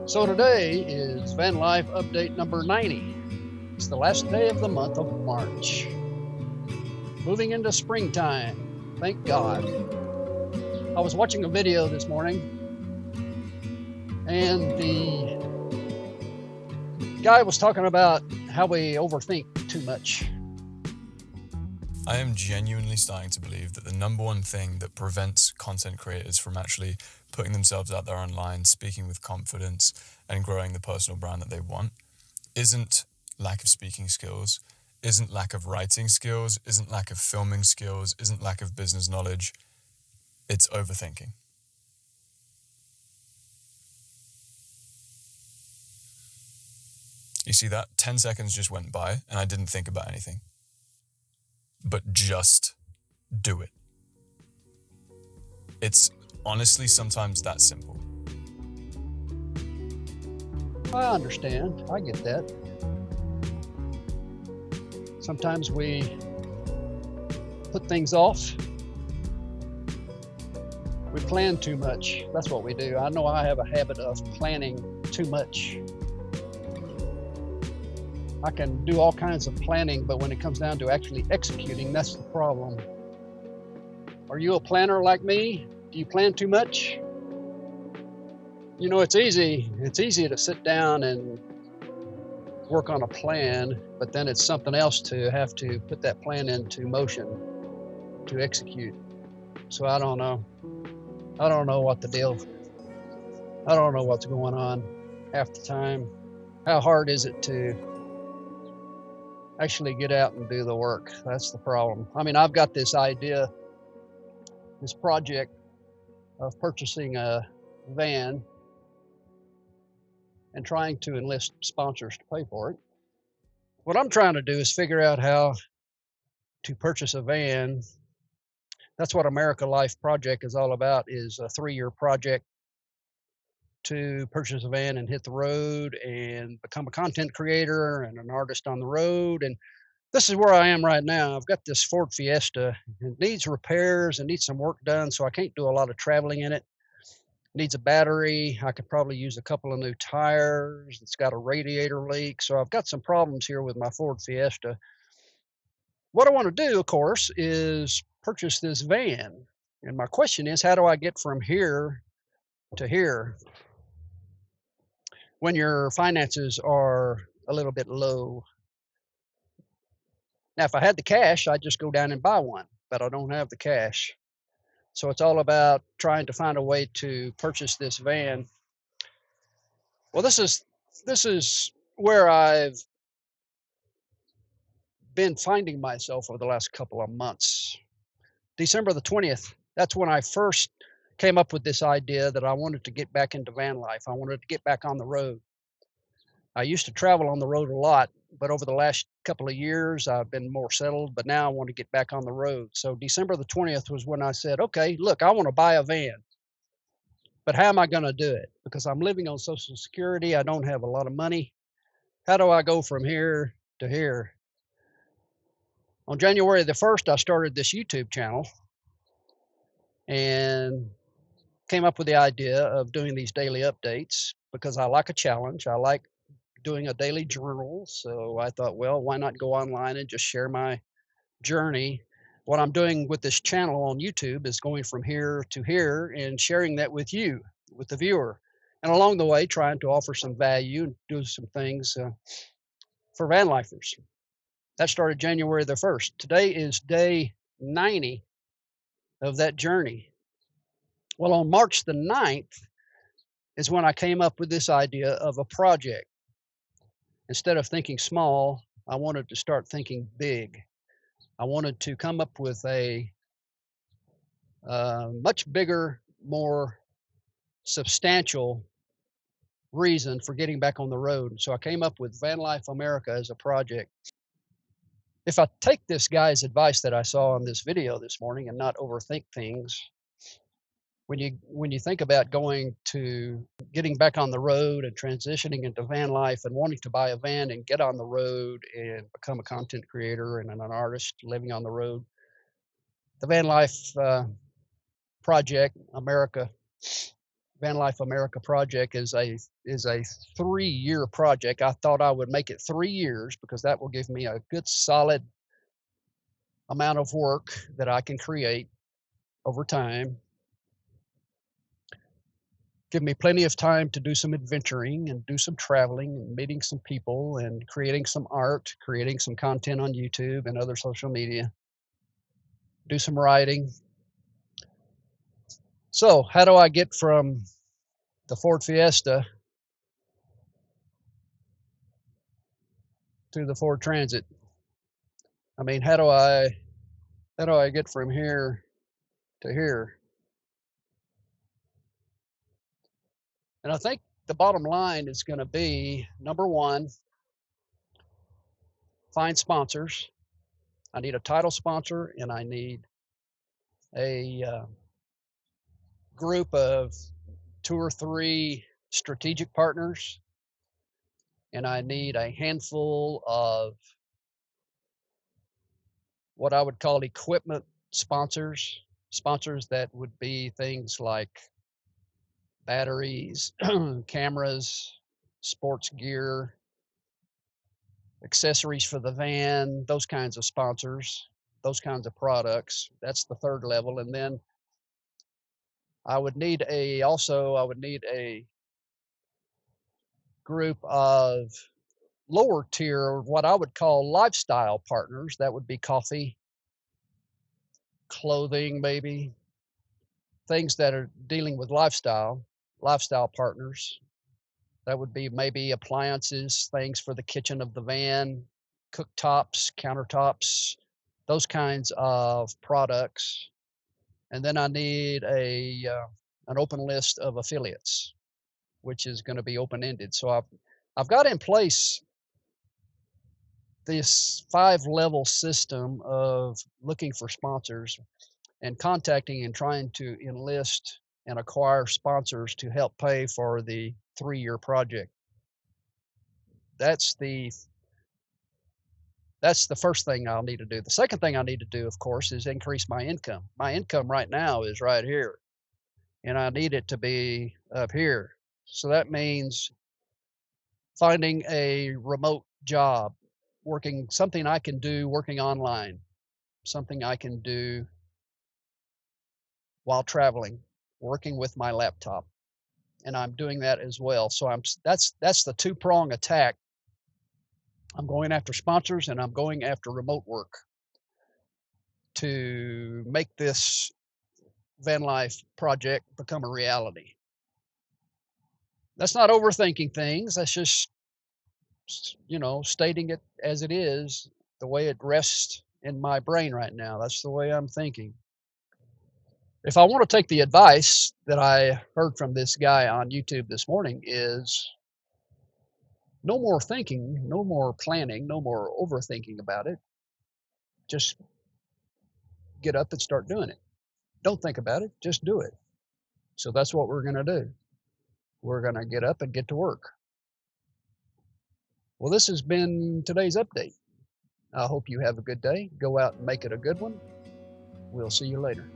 So today is Van Life update number 90. It's the last day of the month of March. Moving into springtime, thank God. I was watching a video this morning and the guy was talking about how we overthink too much. I am genuinely starting to believe that the number one thing that prevents content creators from actually putting themselves out there online, speaking with confidence, and growing the personal brand that they want isn't lack of speaking skills, isn't lack of writing skills, isn't lack of filming skills, isn't lack of business knowledge. It's overthinking. You see that? 10 seconds just went by and I didn't think about anything. But just do it. It's honestly sometimes that simple. I understand. I get that. Sometimes we put things off. We plan too much. That's what we do. I know I have a habit of planning too much. I can do all kinds of planning, but when it comes down to actually executing, that's the problem. Are you a planner like me? Do you plan too much? You know, it's easy to sit down and work on a plan, but then it's something else to have to put that plan into motion to execute. So I don't know what the deal. I don't know what's going on half the time. How hard is it to actually get out and do the work? That's the problem. I mean, I've got this idea, this project of purchasing a van and trying to enlist sponsors to pay for it. What I'm trying to do is figure out how to purchase a van. That's what America Life project is all about, is a 3-year project to purchase a van and hit the road and become a content creator and an artist on the road. And this is where I am right now. I've got this Ford Fiesta. It needs repairs and needs some work done, so I can't do a lot of traveling in it. It needs a battery. I could probably use a couple of new tires. It's got a radiator leak. So I've got some problems here with my Ford Fiesta. What I want to do, of course, is purchase this van. And my question is, how do I get from here to here when your finances are a little bit low? Now, if I had the cash, I'd just go down and buy one, but I don't have the cash. So it's all about trying to find a way to purchase this van. Well, this is where I've been finding myself over the last couple of months. December the 20th, that's when I first came up with this idea that I wanted to get back into van life. I wanted to get back on the road. I used to travel on the road a lot, but over the last couple of years, I've been more settled, but now I want to get back on the road. So December the 20th was when I said, okay, look, I want to buy a van, but how am I going to do it? Because I'm living on Social Security. I don't have a lot of money. How do I go from here to here? On January the 1st, I started this YouTube channel and came up with the idea of doing these daily updates because I like a challenge. I like doing a daily journal. So I thought, well, why not go online and just share my journey? What I'm doing with this channel on YouTube is going from here to here and sharing that with you, with the viewer. And along the way, trying to offer some value and do some things for van lifers. That started January the 1st. Today is day 90 of that journey. Well, on March the 9th is when I came up with this idea of a project. Instead of thinking small, I wanted to start thinking big. I wanted to come up with a much bigger, more substantial reason for getting back on the road. So I came up with Van Life America as a project. If I take this guy's advice that I saw in this video this morning and not overthink things, when you think about getting back on the road and transitioning into van life and wanting to buy a van and get on the road and become a content creator and an artist living on the road, the Van Life project, America Van Life America project is a 3-year project. I thought I would make it 3 years because that will give me a good solid amount of work that I can create over time. Give me plenty of time to do some adventuring and do some traveling and meeting some people and creating some art, creating some content on YouTube and other social media, do some writing. So, how do I get from the Ford Fiesta to the Ford Transit? I mean, how do I get from here to here? And I think the bottom line is going to be, number one, find sponsors. I need a title sponsor, and I need a group of 2 or 3 strategic partners, and I need a handful of what I would call equipment sponsors, sponsors that would be things like batteries, cameras, sports gear, accessories for the van, those kinds of sponsors, those kinds of products. That's the third level. And then I would need a group of lower tier, what I would call lifestyle partners. That would be coffee, clothing, maybe things that are dealing with lifestyle partners. That would be maybe appliances, things for the kitchen of the van, cooktops, countertops, those kinds of products. And then I need an open list of affiliates, which is going to be open ended. So I've got in place this 5-level system of looking for sponsors and contacting and trying to enlist and acquire sponsors to help pay for the 3-year project. That's the first thing I'll need to do. The second thing I need to do, of course, is increase my income. My income right now is right here, and I need it to be up here. So that means finding a remote job, working something I can do working online, something I can do while traveling, working with my laptop. And I'm doing that as well. So that's the two-prong attack. I'm going after sponsors and I'm going after remote work to make this van life project become a reality. That's not overthinking things. That's just, stating it as it is, the way it rests in my brain right now. That's the way I'm thinking. If I want to take the advice that I heard from this guy on YouTube this morning, is no more thinking, no more planning, no more overthinking about it. Just get up and start doing it. Don't think about it, just do it. So that's what we're going to do. We're going to get up and get to work. Well, this has been today's update. I hope you have a good day. Go out and make it a good one. We'll see you later.